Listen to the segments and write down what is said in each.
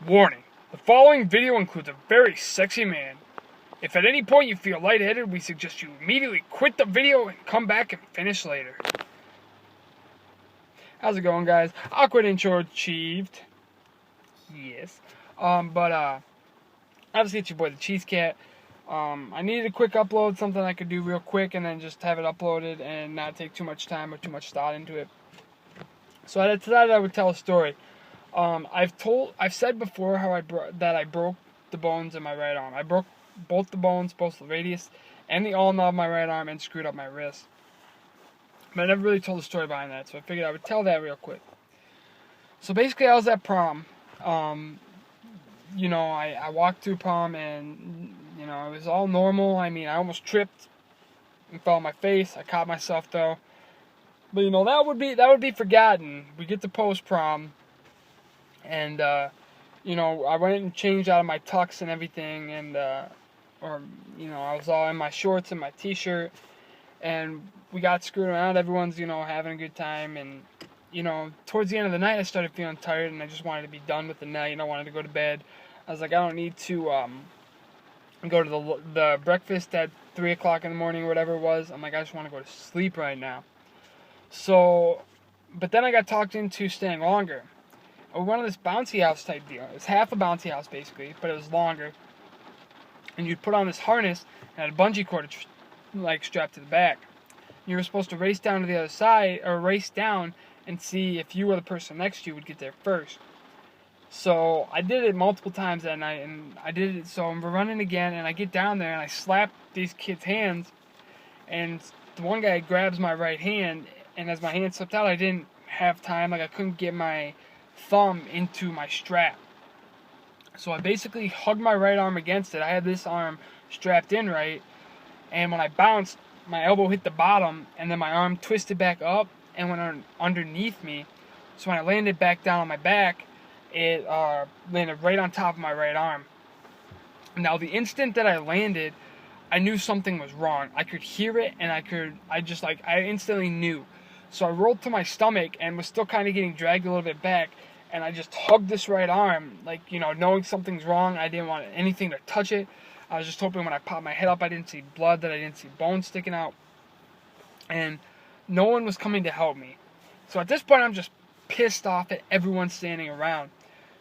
Warning, the following video includes a very sexy man. If at any point you feel lightheaded, we suggest you immediately quit the video and come back and finish later. How's it going, guys? Awkward intro achieved. Yes. Obviously it's your boy, the Cheese Cat. I needed a quick upload, something I could do real quick and then just have it uploaded and not take too much time or too much thought into it. So I decided I would tell a story. I've said before how I broke the bones in my right arm. I broke both the bones, both the radius and the ulna of my right arm, and screwed up my wrist. But I never really told the story behind that, so I figured I would tell that real quick. So basically, I was at prom. I walked through prom, and it was all normal. I mean, I almost tripped and fell on my face. I caught myself though. But that would be forgotten. We get to post prom. And, I went and changed out of my tux and everything, and, I was all in my shorts and my t-shirt, and we got screwed around. Everyone's, having a good time, and, towards the end of the night, I started feeling tired, and I just wanted to be done with the night, I wanted to go to bed. I was like, I don't need to, go to the breakfast at 3 o'clock in the morning or whatever it was. I'm like, I just want to go to sleep right now. So, but then I got talked into staying longer. We went on this bouncy house type deal. It was half a bouncy house basically, but it was longer. And you'd put on this harness and had a bungee cord strapped to the back. You were supposed to race down to the other side, or race down and see if you or the person next to you would get there first. So I did it multiple times that night, and I did it. So we're running again, and I get down there and I slap these kids' hands, and the one guy grabs my right hand, and as my hand slipped out, I didn't have time. I couldn't get my thumb into my strap. So I basically hugged my right arm against it. I had this arm strapped in right, and when I bounced, my elbow hit the bottom, and then my arm twisted back up and went underneath me. So when I landed back down on my back, it landed right on top of my right arm. Now, the instant that I landed, I knew something was wrong. I could hear it, and I instantly knew. So I rolled to my stomach and was still kind of getting dragged a little bit back, and I just hugged this right arm, knowing something's wrong. I didn't want anything to touch it. I was just hoping when I popped my head up I didn't see blood, that I didn't see bones sticking out. And no one was coming to help me. So at this point, I'm just pissed off at everyone standing around.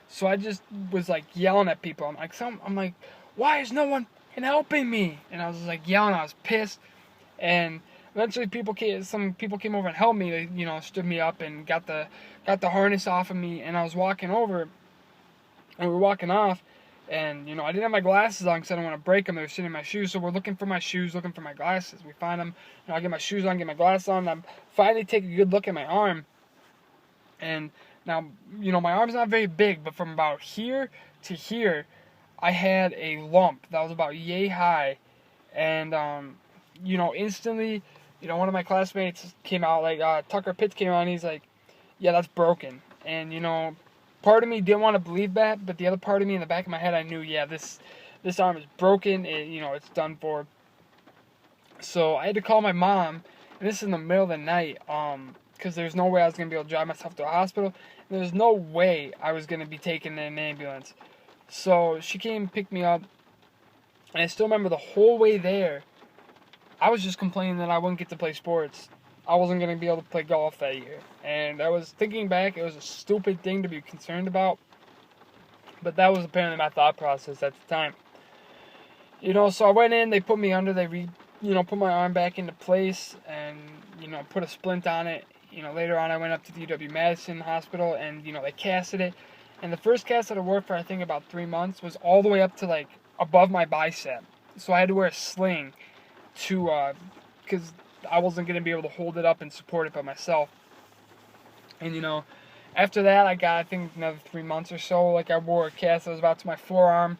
So I just was yelling at people. I'm like, why is no one helping me? And I was just yelling. I was pissed. And eventually some people came over and helped me. They, stood me up and got the harness off of me, and I was walking over, and we were walking off, and, I didn't have my glasses on because I didn't want to break them. They were sitting in my shoes, so we're looking for my shoes, looking for my glasses. We find them, I get my shoes on, get my glasses on, and I finally take a good look at my arm, and now, my arm's not very big, but from about here to here, I had a lump that was about yay high, and, instantly, one of my classmates came out, Tucker Pitts came out, and he's like, yeah, that's broken. And, part of me didn't want to believe that, but the other part of me in the back of my head, I knew, yeah, this arm is broken, it's done for. So I had to call my mom, and this is in the middle of the night, because there's no way I was going to be able to drive myself to a hospital, and there's no way I was going to be taken in an ambulance. So she came and picked me up, and I still remember the whole way there, I was just complaining that I wouldn't get to play sports. I wasn't going to be able to play golf that year. And I was thinking back, it was a stupid thing to be concerned about. But that was apparently my thought process at the time. So I went in, they put me under, they put my arm back into place and, put a splint on it. Later on I went up to the UW-Madison hospital and, they casted it. And the first cast that I worked for, I think about 3 months, was all the way up to above my bicep. So I had to wear a sling because I wasn't going to be able to hold it up and support it by myself. And, after that, I got, I think, another 3 months or so, I wore a cast that was about to my forearm.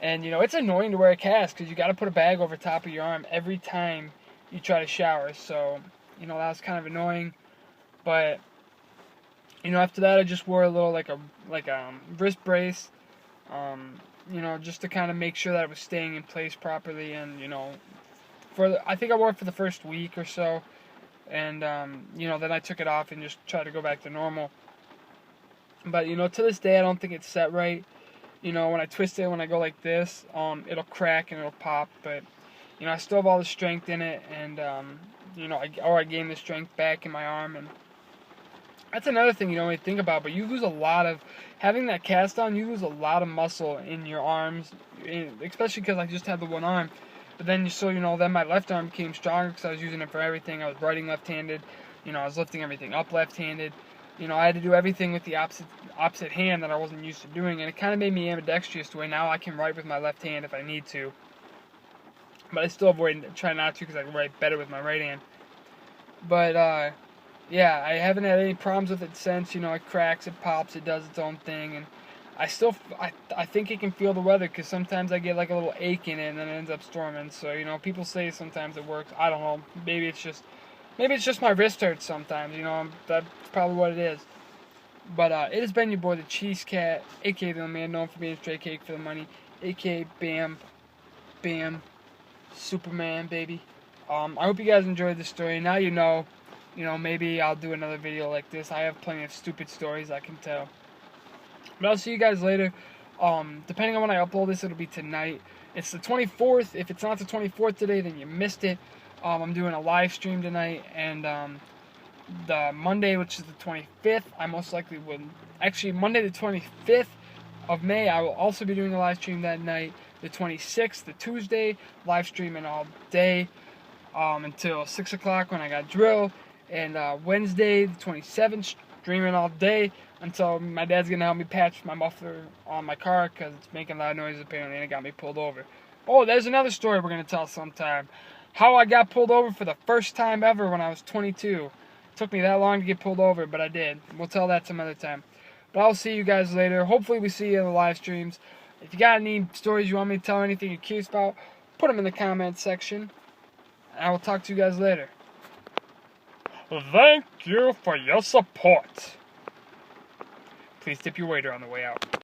And, it's annoying to wear a cast because you got to put a bag over top of your arm every time you try to shower. So, that was kind of annoying. But, after that, I just wore a little, wrist brace, just to kind of make sure that it was staying in place properly. And, I think I wore it for the first week or so, and then I took it off and just tried to go back to normal. But, to this day, I don't think it's set right. When I twist it, when I go like this, it'll crack and it'll pop. But, I still have all the strength in it. And, I gain the strength back in my arm. And that's another thing you don't really think about. But you lose a lot of, having that cast on, you lose a lot of muscle in your arms. Especially because I just had the one arm. But then, then my left arm became stronger because I was using it for everything. I was writing left-handed. I was lifting everything up left-handed. I had to do everything with the opposite hand that I wasn't used to doing, and it kind of made me ambidextrous to where now I can write with my left hand if I need to. But I still try not to because I can write better with my right hand. But, yeah, I haven't had any problems with it since. It cracks, it pops, it does its own thing, and I think it can feel the weather because sometimes I get like a little ache in it and then it ends up storming. So, people say sometimes it works. I don't know. Maybe it's just my wrist hurts sometimes. That's probably what it is. But it has been your boy, the Cheese Cat, a.k.a. the man known for being a straight cake for the money, a.k.a. Bam, Superman, baby. I hope you guys enjoyed the story. Now maybe I'll do another video like this. I have plenty of stupid stories I can tell. But I'll see you guys later. Depending on when I upload this, it'll be tonight. It's the 24th. If it's not the 24th today, then you missed it. I'm doing a live stream tonight, and the Monday, which is the 25th, I most likely would. Actually, Monday the 25th of May, I will also be doing a live stream that night. The 26th, the Tuesday, live streaming all day until 6 o'clock when I got drill. And Wednesday, the 27th, streaming all day until my dad's going to help me patch my muffler on my car because it's making loud noises apparently and it got me pulled over. Oh, there's another story we're going to tell sometime. How I got pulled over for the first time ever when I was 22. It took me that long to get pulled over, but I did. We'll tell that some other time. But I'll see you guys later. Hopefully we see you in the live streams. If you got any stories you want me to tell, anything you're curious about, put them in the comments section. And I will talk to you guys later. Thank you for your support. Please tip your waiter on the way out.